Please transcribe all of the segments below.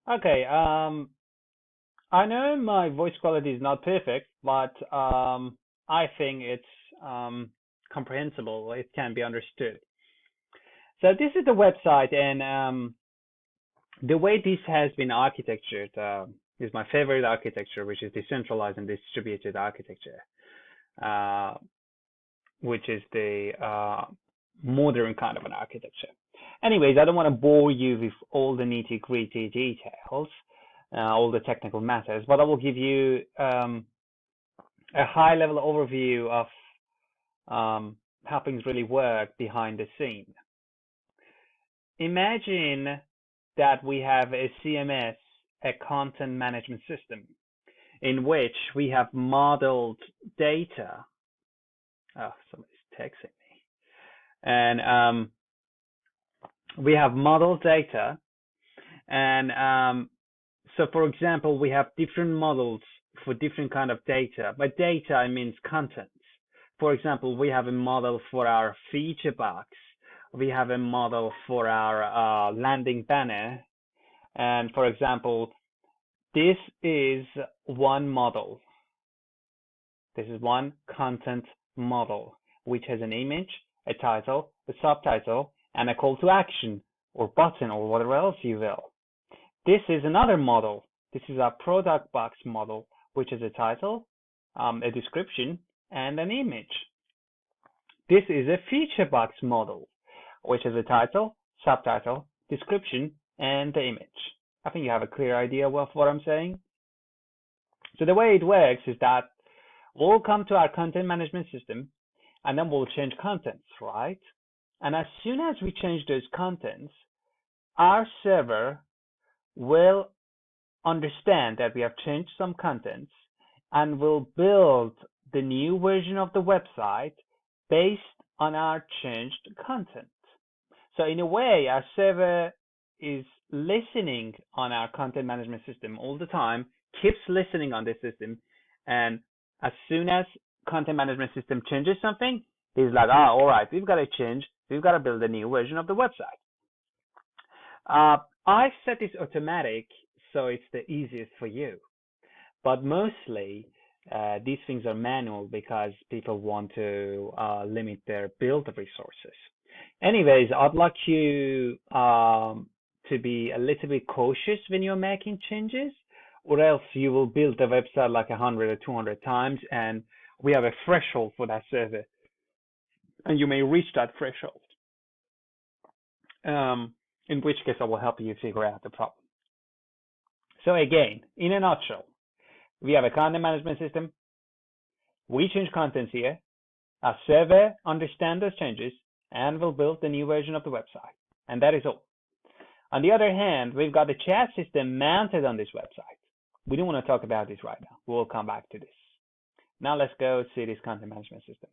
Okay, I know my voice quality is not perfect, but I think it's comprehensible. It can be understood. So this is the website, and the way this has been architectured is my favorite architecture, which is decentralized and distributed architecture, uh, which is the modern kind of an architecture. Anyways, I don't want to bore you with all the nitty-gritty details, all the technical matters, but I will give you a high-level overview of how things really work behind the scene. Imagine that we have a CMS, a content management system, in which we have modeled data. Oh, somebody's texting me. And we have modeled data. And so, for example, we have different models for different kind of data. By data, I mean contents. For example, we have a model for our feature box. We have a model for our landing banner. And for example, this is one model. This is one content model, which has an image, a title, a subtitle, and a call to action or button or whatever else you will. This is another model. This is our product box model, which is a title, a description, and an image. This is a feature box model, which is a title, subtitle, description, and the image. I think you have a clear idea of what I'm saying. So the way it works is that we'll come to our content management system, and then we'll change contents, right? And as soon as we change those contents, our server will understand that we have changed some contents and will build the new version of the website based on our changed content. So in a way, our server is listening on our content management system all the time, keeps listening on this system, and as soon as content management system changes something, he's like, all right, we've got to change, we've got to build a new version of the website. I set this automatic so it's the easiest for you, but mostly these things are manual because people want to limit their build resources. Anyways, I'd like you to be a little bit cautious when you're making changes, or else you will build the website like 100 or 200 times, and we have a threshold for that server, and you may reach that threshold. In which case, I will help you figure out the problem. So again, in a nutshell, we have a content management system. We change contents here. Our server understands those changes and will build the new version of the website. And that is all. On the other hand, we've got the chat system mounted on this website. We don't want to talk about this right now. We'll come back to this. Now let's go see this content management system.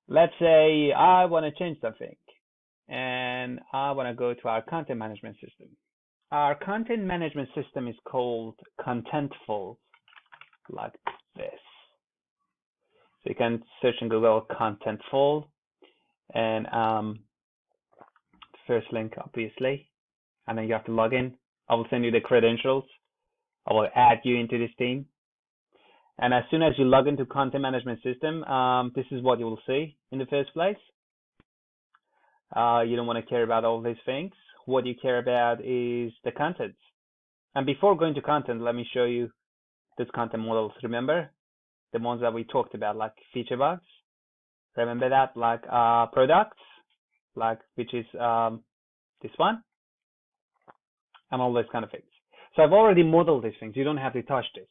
Let's say I want to change something and I want to go to our content management system. Our content management system is called Contentful, like this. So you can search in Google Contentful, and first link, obviously, and then you have to log in. I will send you the credentials. I will add you into this team. And as soon as you log into content management system, this is what you will see in the first place. You don't want to care about all these things. What you care about is the contents. And before going to content, let me show you those content models. Remember the ones that we talked about, like feature box? Remember that, like products, like which is this one, and all those kind of things. So I've already modeled these things. You don't have to touch this.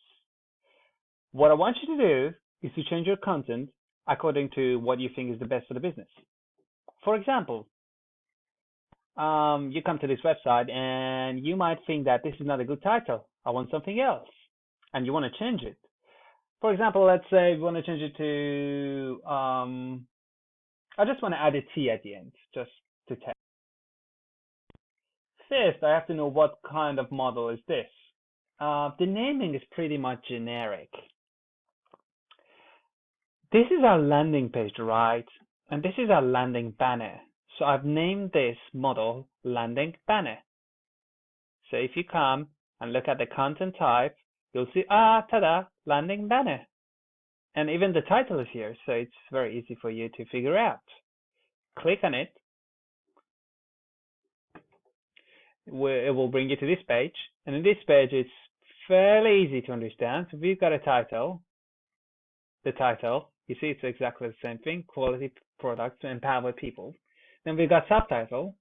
What I want you to do is to change your content according to what you think is the best for the business. For example, you come to this website and you might think that this is not a good title. I want something else, and you want to change it. For example, let's say we want to change it to, I just want to add a T at the end, just to test. First, I have to know what kind of model is this. The naming is pretty much generic. This is our landing page, right? And this is our landing banner. So I've named this model landing banner. So if you come and look at the content type, you'll see, ta-da, landing banner. And even the title is here, so it's very easy for you to figure out. Click on it. It will bring you to this page. And in this page, it's fairly easy to understand. So we've got a title. The title, you see it's exactly the same thing, quality products to empower people. Then we've got subtitle,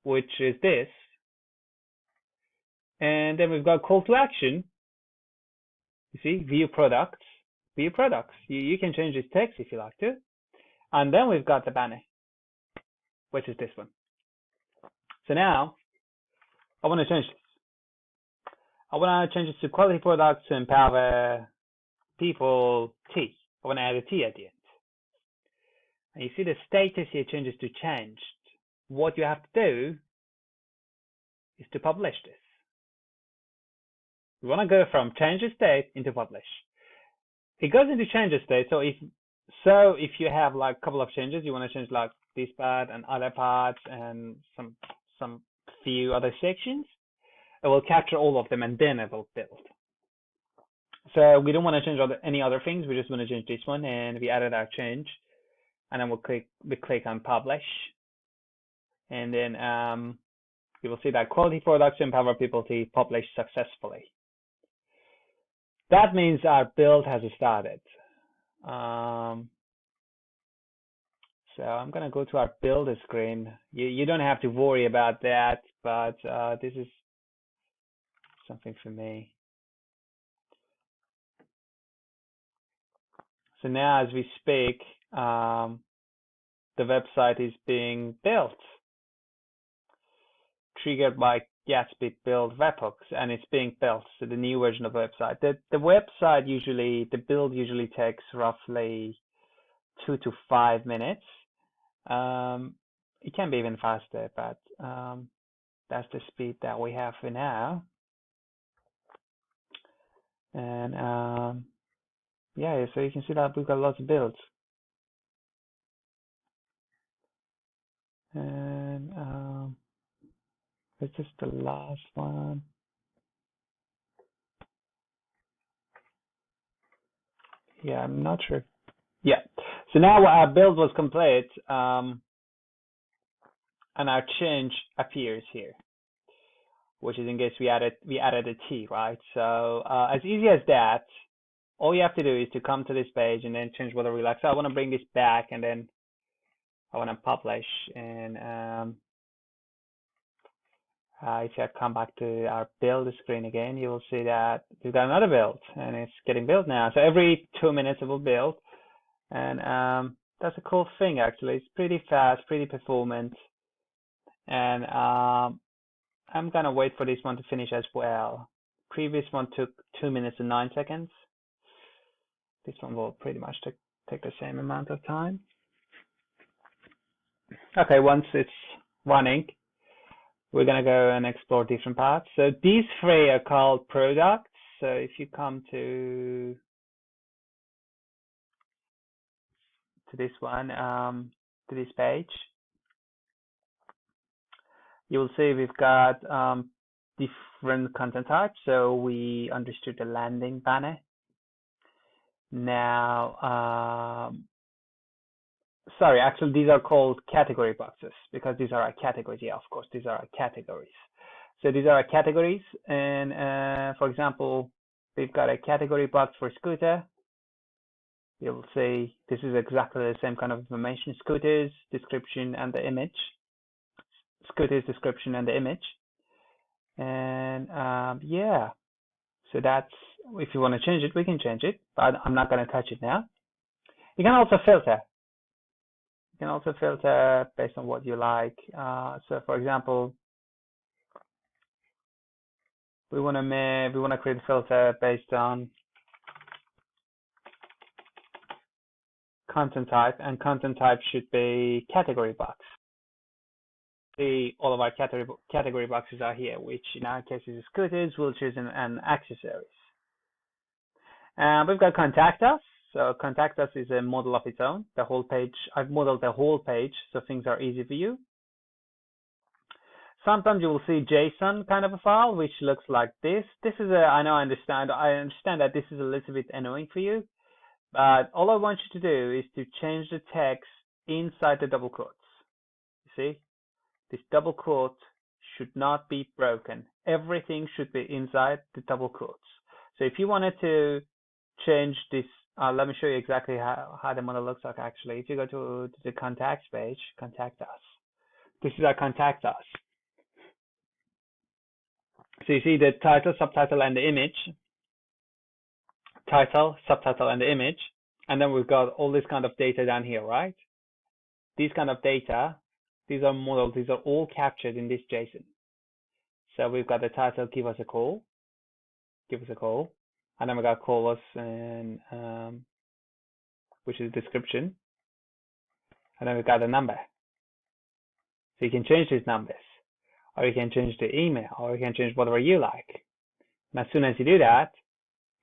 which is this. And then we've got call to action. You see, view products. View products. You can change this text if you like to. And then we've got the banner, which is this one. So now, I want to change this. I want to change this to quality products to empower people T. I want to add a T at the end. And you see the status here changes to changed. What you have to do is to publish this. We want to go from change the state into publish. It goes into change the state. So if you have like a couple of changes, you want to change like this part and other parts and some few other sections, it will capture all of them and then it will build. So we don't want to change any other things. We just want to change this one, and we added our change, and then we click on publish, and then you will see that quality products empower people to publish successfully. That means our build has started. So I'm going to go to our build screen. You don't have to worry about that, but this is something for me. So now as we speak, the website is being built, triggered by Gatsby build webhooks, and it's being built. So the new version of the website. The website usually, the build usually takes roughly 2 to 5 minutes. It can be even faster, but that's the speed that we have for now. And yeah, so you can see that we've got lots of builds. And this is the last one. Yeah, I'm not sure. Yeah. So now our build was complete, and our change appears here, which is in case we added a T, right? So as easy as that. All you have to do is to come to this page and then change whatever you like. So I want to bring this back, and then I want to publish. And if I come back to our build screen again, you will see that we've got another build, and it's getting built now. So every 2 minutes it will build, and that's a cool thing actually. It's pretty fast, pretty performant, and I'm gonna wait for this one to finish as well. Previous one took 2 minutes and 9 seconds. This one will pretty much take the same amount of time. Okay, once it's running, we're going to go and explore different parts. So these three are called products. So if you come to this one, to this page, you will see we've got different content types. So we understood the landing banner. Now, sorry, actually these are called category boxes because these are our categories. Yeah, of course, these are our categories. So these are our categories, and for example, we've got a category box for scooter. You'll see this is exactly the same kind of information: scooters, description, and the image. Scooters, description, and the image. And yeah, so that's, if you want to change it, we can change it, but I'm not going to touch it now. You can also filter. You can also filter based on what you like. So for example, we want to create a filter based on content type, and content type should be category box. All of our category boxes are here, which in our case is scooters, wheelchairs, and accessories. We've got contact us. So contact us is a model of its own. The whole page, I've modeled the whole page so things are easy for you. Sometimes you will see JSON kind of a file, which looks like this. This is I understand that this is a little bit annoying for you, but all I want you to do is to change the text inside the double quotes. You see, this double quote should not be broken. Everything should be inside the double quotes. So if you wanted to change this, let me show you exactly how the model looks like actually. If you go to the contacts page, contact us. This is our contact us. So you see the title, subtitle, and the image. Title, subtitle, and the image. And then we've got all this kind of data down here, right? These kind of data, these are models, these are all captured in this JSON. So we've got the title, give us a call. Give us a call. And then we got call us, and which is description. And then we've got the number. So you can change these numbers, or you can change the email, or you can change whatever you like. And as soon as you do that,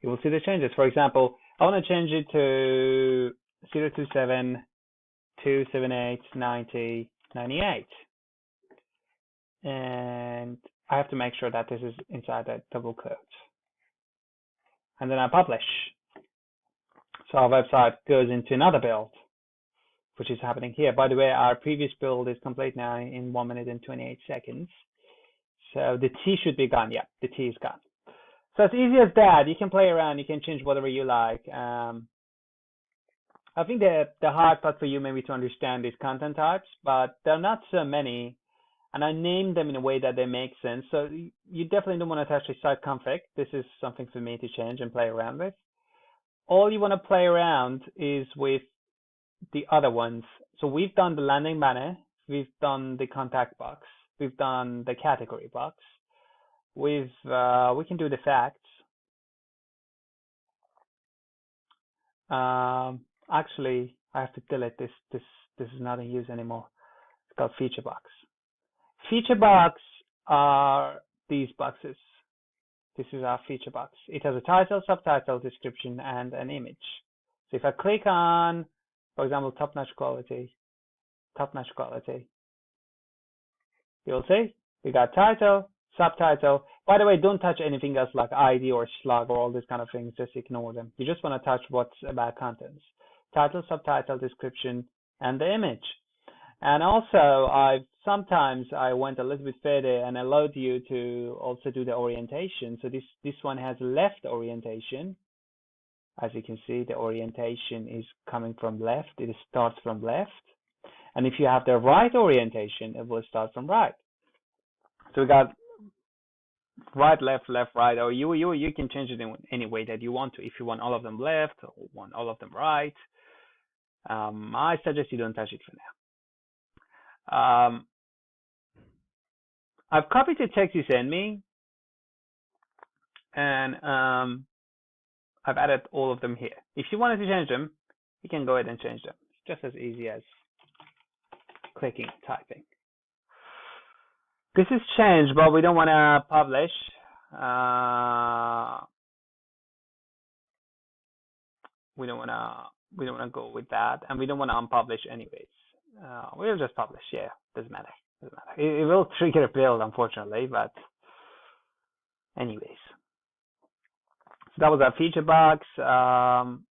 you will see the changes. For example, I want to change it to 027 278 90 98. And I have to make sure that this is inside that double quote. And then I publish. So our website goes into another build, which is happening here. By the way, our previous build is complete now in 1 minute and 28 seconds. So the T should be gone. Yeah, the T is gone. So it's easy as that. You can play around. You can change whatever you like. I think the hard part for you maybe to understand is content types, but there are not so many, and I named them in a way that they make sense. So you definitely don't want to touch the site config. This is something for me to change and play around with. All you want to play around is with the other ones. So we've done the landing banner, we've done the contact box, we've done the category box, we can do the facts. Actually, I have to delete this. This is not in use anymore. It's called feature box. Feature box are these boxes. This is our feature box. It has a title, subtitle, description, and an image. So if I click on, for example, top-notch quality, you'll see we got title, subtitle. By the way, don't touch anything else like ID or slug or all these kind of things. Just ignore them. You just want to touch what's about contents. Title, subtitle, description, and the image. And also, sometimes I went a little bit further and allowed you to also do the orientation. So this one has left orientation. As you can see, the orientation is coming from left. It starts from left. And if you have the right orientation, it will start from right. So we got right, left, left, right, or you can change it in any way that you want to. If you want all of them left or want all of them right, I suggest you don't touch it for now. I've copied the text you sent me, and I've added all of them here. If you wanted to change them, you can go ahead and change them. It's just as easy as clicking, typing. This is changed, but we don't want to publish. We don't want to go with that, and we don't want to unpublish anyways. We'll just publish. Yeah, doesn't matter. It will trigger a build, unfortunately, but anyways. So that was our feature box, and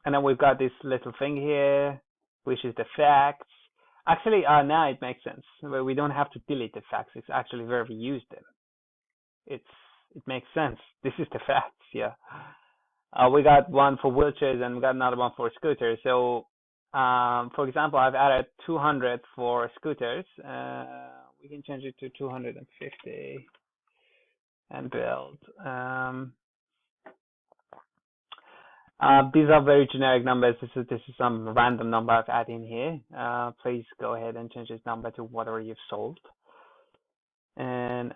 then we've got this little thing here, which is the facts. Actually, now it makes sense. We don't have to delete the facts. It's actually where we use them. It makes sense. This is the facts. Yeah. We got one for wheelchairs and we got another one for scooters. So, for example, I've added 200 for scooters. We can change it to 250 and build. These are very generic numbers. This is some random number I've added in here. Please go ahead and change this number to whatever you've sold. And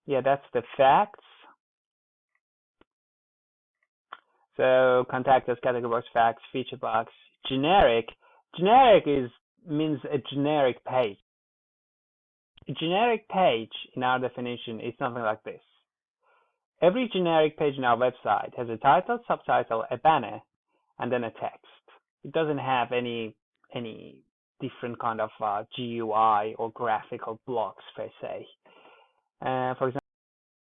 yeah, that's the facts. So contact us, category box, facts, feature box, generic. Generic means a generic page. A generic page, in our definition, is something like this. Every generic page in our website has a title, subtitle, a banner, and then a text. It doesn't have any different kind of GUI or graphical blocks per se. For example,